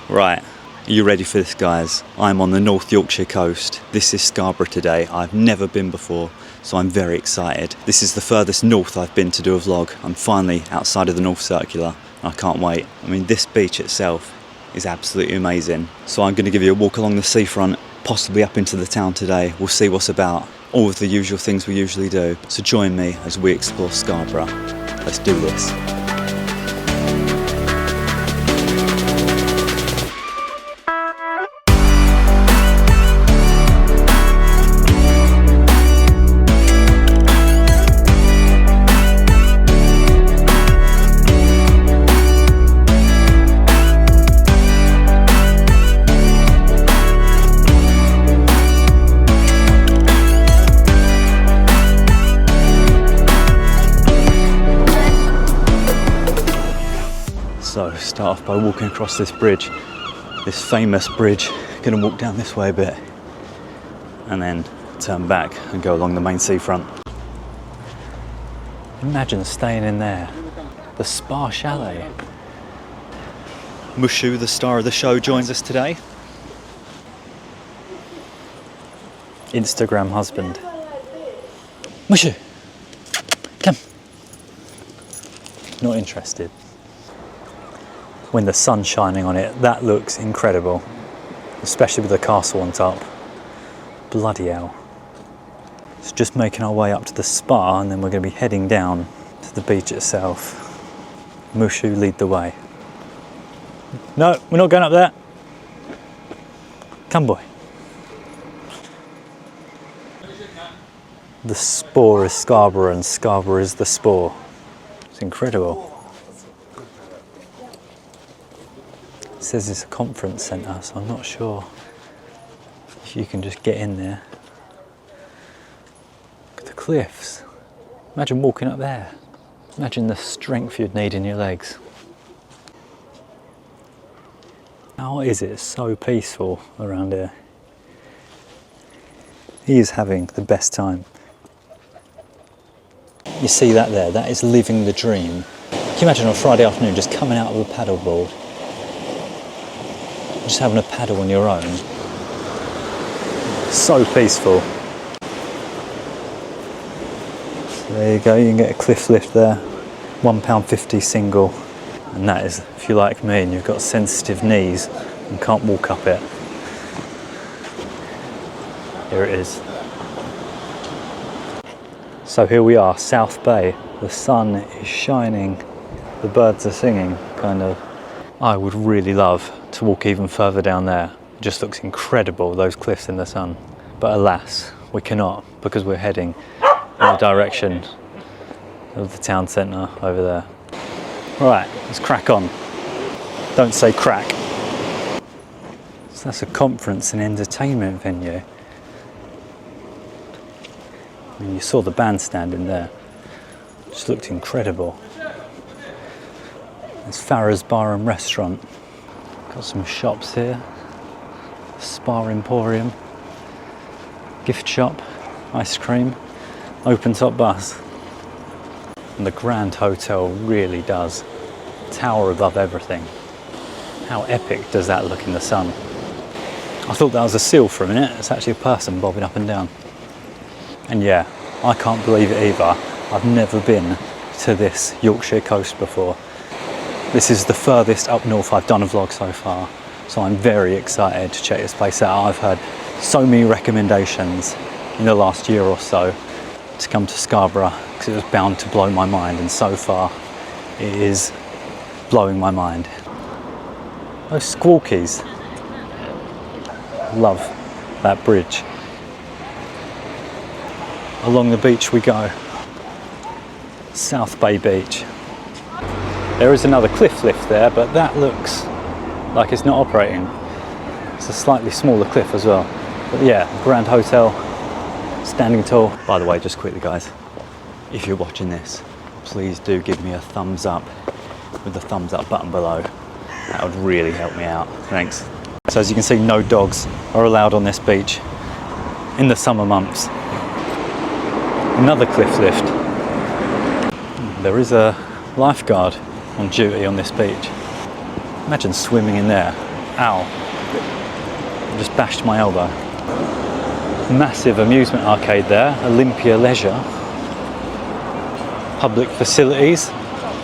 Right, are you ready for this, guys? I'm on the North Yorkshire coast. This is Scarborough today. I've never been before, so I'm very excited. This is the furthest north I've been to do a vlog. I'm finally outside of the North Circular. I can't wait. I mean, this beach itself is absolutely amazing. So I'm going to give you a walk along the seafront, possibly up into the town today. We'll see what's about. All of the usual things we usually do. So join me as we explore Scarborough. Let's do this. So start off by walking across this bridge, this famous bridge. Gonna walk down this way a bit and then turn back and go along the main seafront. Imagine staying in there, the Spa Chalet. Mushu, the star of the show, joins us today. Instagram husband. Mushu, come. Not interested. When the sun's shining on it, that looks incredible, especially with the castle on top. Bloody hell. So just making our way up to the spa, and then we're going to be heading down to the beach itself. Mushu, lead the way. No, we're not going up there. Come, boy. The spore is Scarborough and Scarborough is the spore. It's incredible. It says it's a conference centre, so I'm not sure if you can just get in there. Look at the cliffs. Imagine walking up there. Imagine the strength you'd need in your legs. How is it so peaceful around here? He is having the best time. You see that there? That is living the dream. Can you imagine on a Friday afternoon just coming out of a paddleboard? Just having a paddle on your own. So peaceful. So there you go, you can get a cliff lift there. £1.50 single. And that is, if you're like me and you've got sensitive knees and can't walk up it. Here it is. So here we are, South Bay. The sun is shining. The birds are singing, kind of. I would really love to walk even further down there. It just looks incredible, those cliffs in the sun. But alas, we cannot, because we're heading in the direction of the town centre over there. Right, let's crack on. Don't say crack. So that's a conference and entertainment venue. I mean, you saw the bandstand in there. It just looked incredible. There's Farrah's Bar and Restaurant. Got some shops here. Spa Emporium. Gift shop. Ice cream. Open top bus. And the Grand Hotel really does tower above everything. How epic does that look in the sun? I thought that was a seal for a minute. It's actually a person bobbing up and down. And yeah, I can't believe it either. I've never been to this Yorkshire coast before. This is the furthest up north I've done a vlog so far, so I'm very excited to check this place out. I've heard so many recommendations in the last year or so to come to Scarborough because it was bound to blow my mind, and so far it is blowing my mind. Those squawkies. Love that bridge. Along the beach we go. South Bay Beach. There is another cliff lift there, but that looks like it's not operating. It's a slightly smaller cliff as well. But yeah, Grand Hotel, standing tall. By the way, just quickly guys, if you're watching this, please do give me a thumbs up with the thumbs up button below. That would really help me out. Thanks. So as you can see, no dogs are allowed on this beach in the summer months. Another cliff lift. There is a lifeguard on duty on this beach. Imagine swimming in there Ow. I just bashed my elbow. Massive amusement arcade there, Olympia Leisure. Public facilities,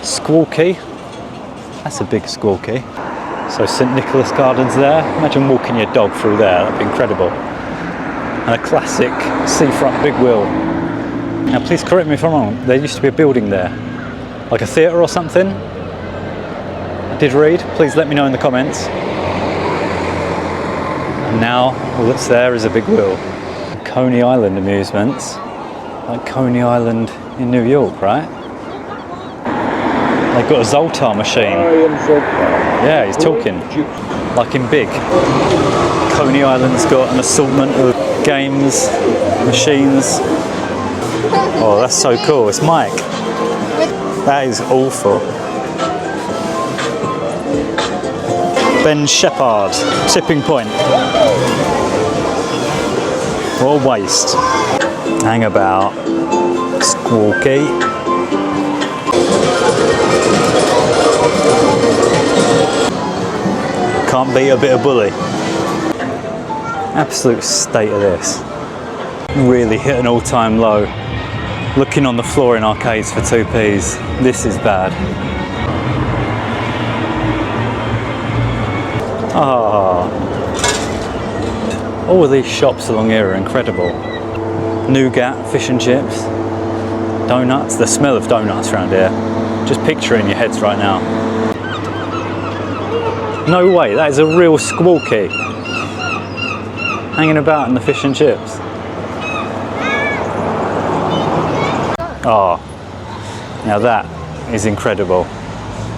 Squawky. That's a big Squawky. So St Nicholas Gardens there. Imagine walking your dog through there, that'd be incredible. And a classic Seafront big wheel. Now please correct me if I'm wrong, there used to be a building there, like a theatre or something. I did read, please let me know in the comments. And now all that's there is a big wheel. Coney Island Amusements, like Coney Island in New York, right? They've got a Zoltar machine. Yeah, he's talking, like in big. Coney Island's got an assortment of games, machines. Oh, that's so cool, it's Mike. That is awful. Ben Shepherd, tipping point. What a waste. Hang about. Squawky. Can't beat a bit of bully. Absolute state of this. Really hit an all-time low. Looking on the floor in arcades for 2p's. This is bad. Ah. All of these shops along here are incredible. Nougat, fish and chips, donuts. The smell of donuts around here. Just picture it in your heads right now. No way, that is a real Squawky. Hanging about in the fish and chips. Oh, now that is incredible.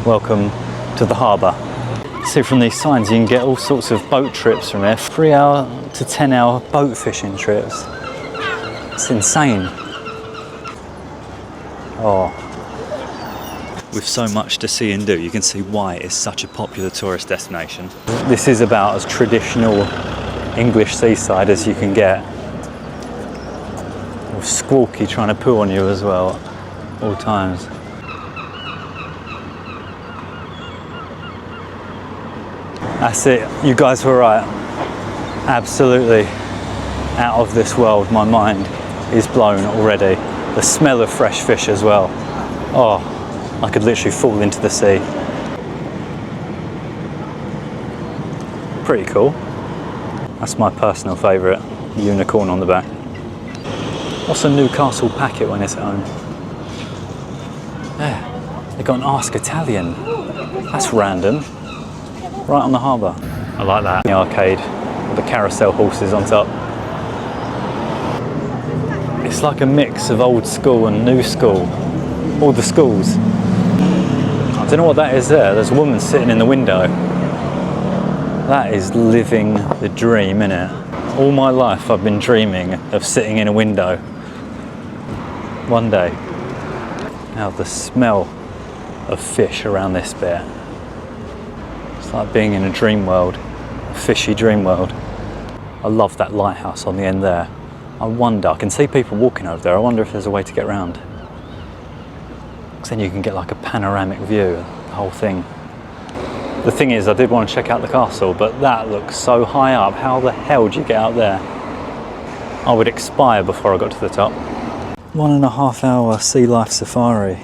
Welcome to the harbour. See from these signs you can get all sorts of boat trips from here. 3-hour to 10-hour boat fishing trips. It's insane. Oh. With so much to see and do, you can see why it's such a popular tourist destination. This is about as traditional English seaside as you can get. With Squawky trying to poo on you as well, all times. That's it, you guys were right. Absolutely out of this world. My mind is blown already. The smell of fresh fish as well. Oh, I could literally fall into the sea. Pretty cool. That's my personal favourite, unicorn on the back. What's a Newcastle packet when it's at home? There, they've got an Ask Italian. That's random. Right on the harbour. I like that. The arcade with the carousel horses on top. It's like a mix of old school and new school. All the schools. I don't know what that is there. There's a woman sitting in the window. That is living the dream, innit? All my life I've been dreaming of sitting in a window. One day. Now the smell of fish around this bit. It's like being in a dream world, a fishy dream world. I love that lighthouse on the end there. I wonder, I can see people walking over there. I wonder if there's a way to get around. Because then you can get like a panoramic view of the whole thing. The thing is, I did want to check out the castle, but that looks so high up. How the hell do you get out there? I would expire before I got to the top. 1.5 hour sea life safari.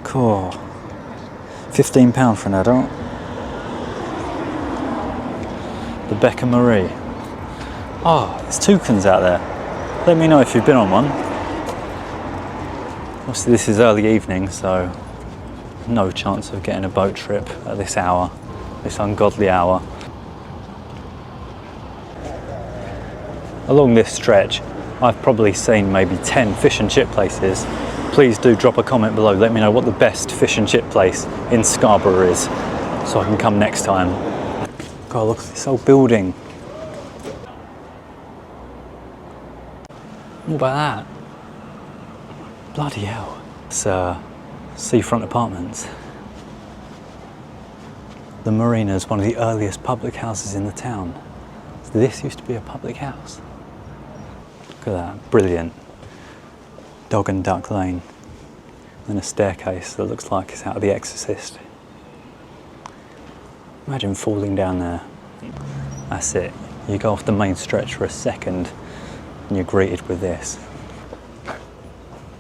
Cool. £15 for an adult. The Becca Marie. Oh, there's toucans out there. Let me know if you've been on one. Obviously this is early evening, so no chance of getting a boat trip at this hour, this ungodly hour. Along this stretch, I've probably seen maybe 10 fish and chip places. Please do drop a comment below, let me know what the best fish and chip place in Scarborough is, so I can come next time. God, look at this old building. What about that? Bloody hell. It's Seafront Apartments. The Marina is one of the earliest public houses in the town. So this used to be a public house. Look at that, brilliant. Dog and duck lane. And a staircase that looks like it's out of The Exorcist. Imagine falling down there. That's it. You go off the main stretch for a second and you're greeted with this.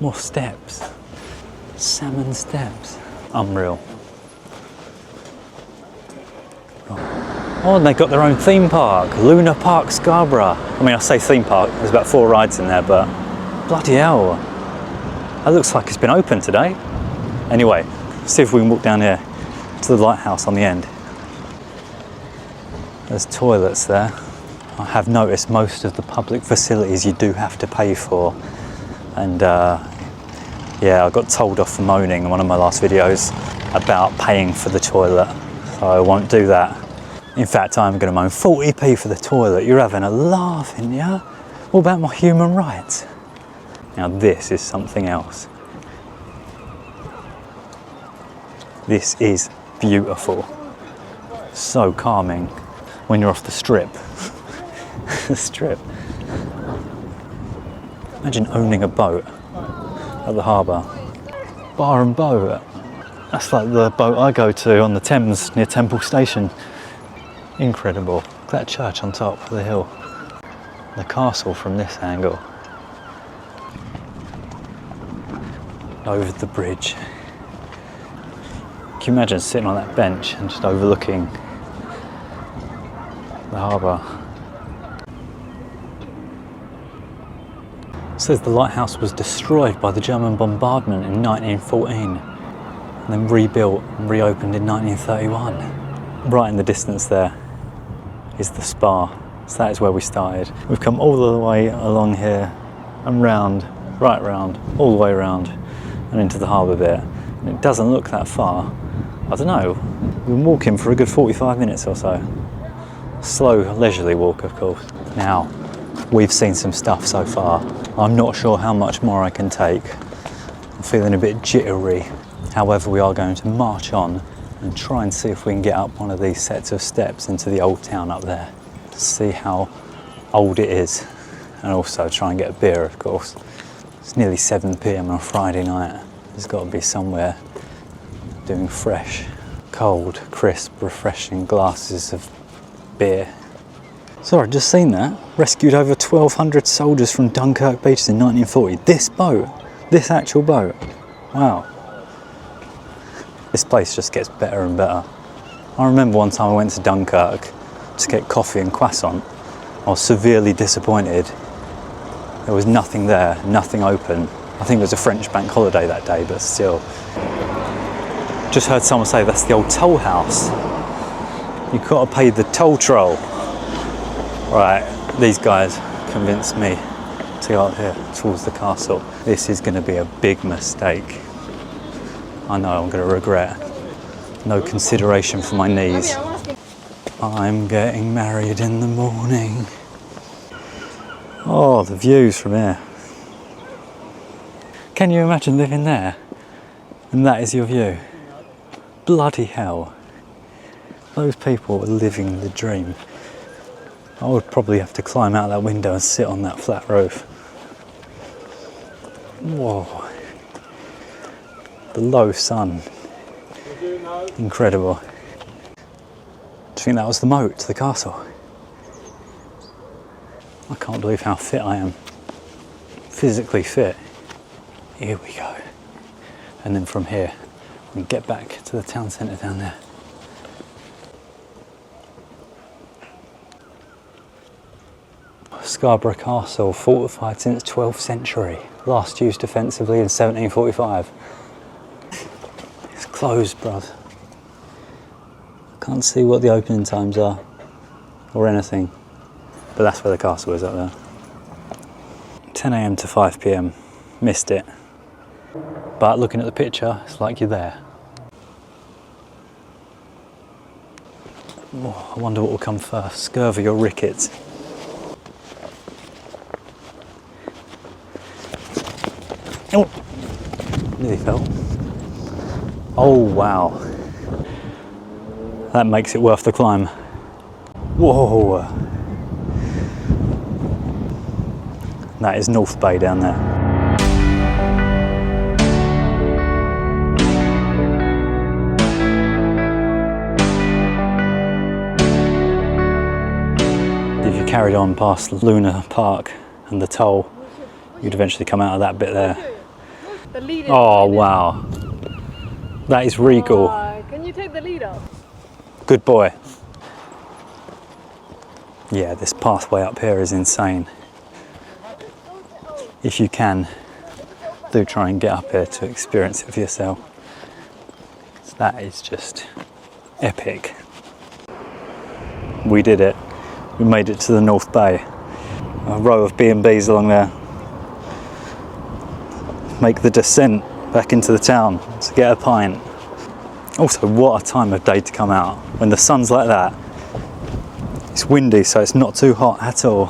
More steps. Salmon steps. Unreal. Oh, and they got their own theme park. Luna Park Scarborough. I mean, I say theme park, there's about 4 rides in there, but bloody hell. That looks like it's been open today. Anyway, see if we can walk down here to the lighthouse on the end. There's toilets there. I have noticed most of the public facilities you do have to pay for. And yeah, I got told off for moaning in one of my last videos about paying for the toilet. So I won't do that. In fact, I'm going to moan 40p for the toilet. You're having a laugh, aren't you? What about my human rights? Now this is something else. This is beautiful. So calming when you're off the strip. The strip. Imagine owning a boat at the harbour. Bar and boat. That's like the boat I go to on the Thames near Temple Station. Incredible. Look at that church on top of the hill. The castle from this angle. Over the bridge. Can you imagine sitting on that bench and just overlooking the harbour? It says the lighthouse was destroyed by the German bombardment in 1914 and then rebuilt and reopened in 1931. Right in the distance there is the spa, so that is where we started. We've come all the way along here and round, right round, all the way around and into the harbour bit. And it doesn't look that far. I don't know, we've been walking for a good 45 minutes or so. Slow, leisurely walk, of course. Now, we've seen some stuff so far. I'm not sure how much more I can take. I'm feeling a bit jittery. However, we are going to march on and try and see if we can get up one of these sets of steps into the old town up there. See how old it is. And also try and get a beer, of course. It's nearly 7 p.m. on a Friday night. There's got to be somewhere doing fresh, cold, crisp, refreshing glasses of beer. Sorry, I've just seen that. Rescued over 1,200 soldiers from Dunkirk beaches in 1940. This boat, this actual boat. Wow. This place just gets better and better. I remember one time I went to Dunkirk to get coffee and croissant. I was severely disappointed. There was nothing there, nothing open. I think it was a French bank holiday that day, but still. Just heard someone say that's the old toll house. You've got to pay the toll troll. Right, these guys convinced me to go up here towards the castle. This is going to be a big mistake. I know I'm going to regret. No consideration for my knees. I'm getting married in the morning. Oh, the views from here. Can you imagine living there? And that is your view. Bloody hell. Those people are living the dream. I would probably have to climb out that window and sit on that flat roof. Whoa. The low sun. Incredible. Do you think that was the moat to the castle? I can't believe how fit I am. Physically fit. Here we go. And then from here, we can get back to the town centre down there. Scarborough Castle, fortified since 12th century. Last used defensively in 1745. It's closed, bruv. Can't see what the opening times are or anything, but that's where the castle is up there. 10 a.m. to 5 p.m. Missed it, but looking at the picture, it's like you're there. Oh, I wonder what will come first, scurvy or rickets. Oh, nearly fell. Oh wow, that makes it worth the climb. Whoa, that is North Bay down there. if you carried on past Luna Park and the toll, you'd eventually come out of that bit there. Oh wow, that is regal. Can you take the lead up? Good boy. Yeah, this pathway up here is insane. If you can, do try and get up here to experience it for yourself. That is just epic. We did it. We made it to the North Bay. A row of B&Bs along there. Make the descent back into the town to get a pint. Also, what a time of day to come out when the sun's like that. It's windy, so it's not too hot at all.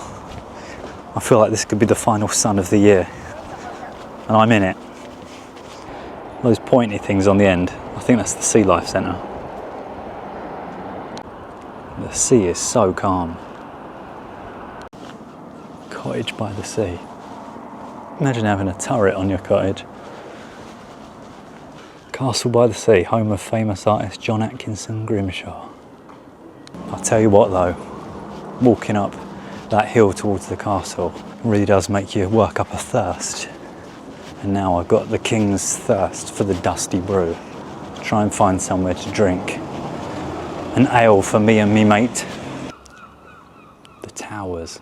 I feel like this could be the final sun of the year, and I'm in it. Those pointy things on the end, I think that's the Sea Life Centre. The sea is so calm. Cottage by the sea. Imagine having a turret on your cottage. Castle by the sea, home of famous artist John Atkinson Grimshaw. I'll tell you what though, walking up that hill towards the castle really does make you work up a thirst. And now I've got the king's thirst for the dusty brew. Try and find somewhere to drink. An ale for me and me mate. The towers.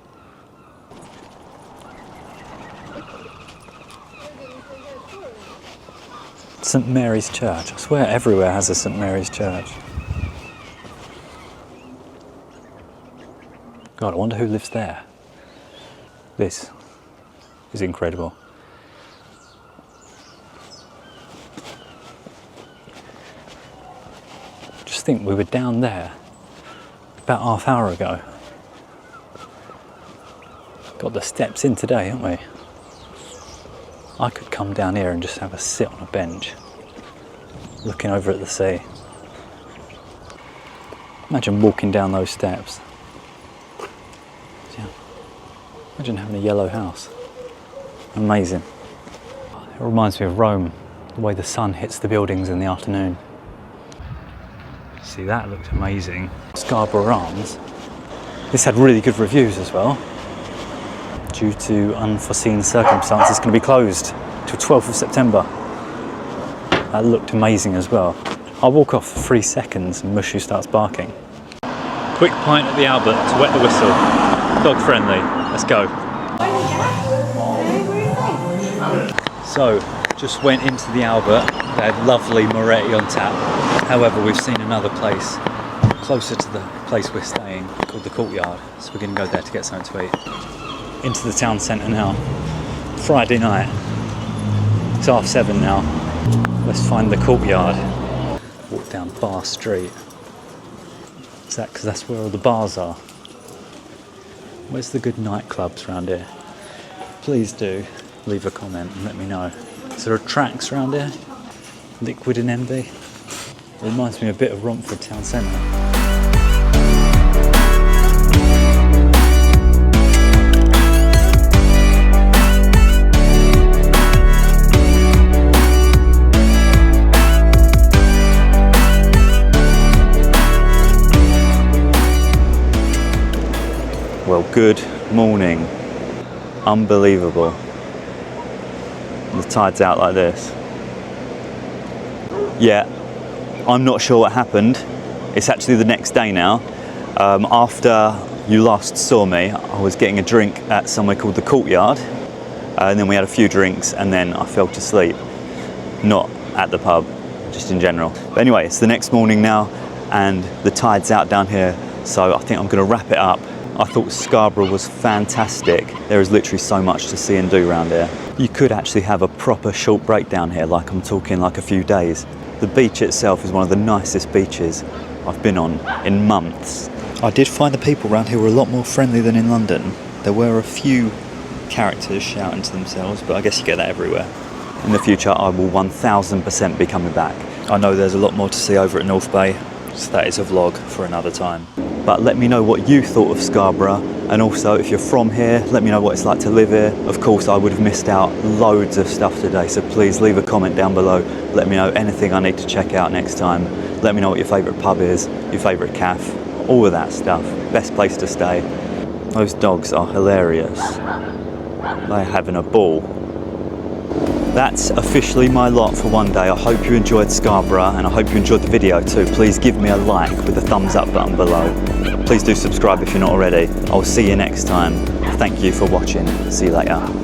St Mary's Church. I swear everywhere has a St Mary's Church. God, I wonder who lives there. This is incredible. Just think we were down there about half hour ago. Got the steps in today, haven't we? I could come down here and just have a sit on a bench, looking over at the sea. Imagine walking down those steps. Yeah. Imagine having a yellow house. Amazing. It reminds me of Rome, the way the sun hits the buildings in the afternoon. See, that looked amazing. Scarborough Arms. This had really good reviews as well. Due to unforeseen circumstances, it's going to be closed till 12th of September. That looked amazing as well. I'll walk off for 3 seconds and Mushu starts barking. Quick pint at the Albert to wet the whistle. Dog friendly. Let's go. So, just went into the Albert. They had lovely Moretti on tap. However, we've seen another place closer to the place we're staying called the Courtyard. So we're going to go there to get something to eat. Into the town centre now. Friday night. It's 7:30 now. Let's find the Courtyard. Walk down Bar Street. Is that because that's where all the bars are? Where's the good nightclubs around here? Please do leave a comment and let me know. Is there tracks around here? Liquid and Envy? It reminds me a bit of Romford town centre. Well, good morning. Unbelievable. The tide's out like this. Yeah, I'm not sure what happened. It's actually the next day now. After you last saw me, I was getting a drink at somewhere called the Courtyard. And then we had a few drinks and then I fell to sleep. Not at the pub, just in general. But anyway, it's the next morning now and the tide's out down here. So I think I'm gonna wrap it up. I thought Scarborough was fantastic. There is literally so much to see and do around here. You could actually have a proper short break down here, like I'm talking like a few days. The beach itself is one of the nicest beaches I've been on in months. I did find the people around here were a lot more friendly than in London. There were a few characters shouting to themselves, but I guess you get that everywhere. In the future, I will 1000% be coming back. I know there's a lot more to see over at North Bay, so that is a vlog for another time. But let me know what you thought of Scarborough, and also if you're from here, let me know what it's like to live here. Of course, I would have missed out loads of stuff today, so please leave a comment down below. Let me know anything I need to check out next time. Let me know what your favourite pub is, your favourite cafe, all of that stuff. Best place to stay. Those dogs are hilarious. They're having a ball. That's officially my lot for one day. I hope you enjoyed Scarborough and I hope you enjoyed the video too. Please give me a like with the thumbs up button below. Please do subscribe if you're not already. I'll see you next time. Thank you for watching. See you later.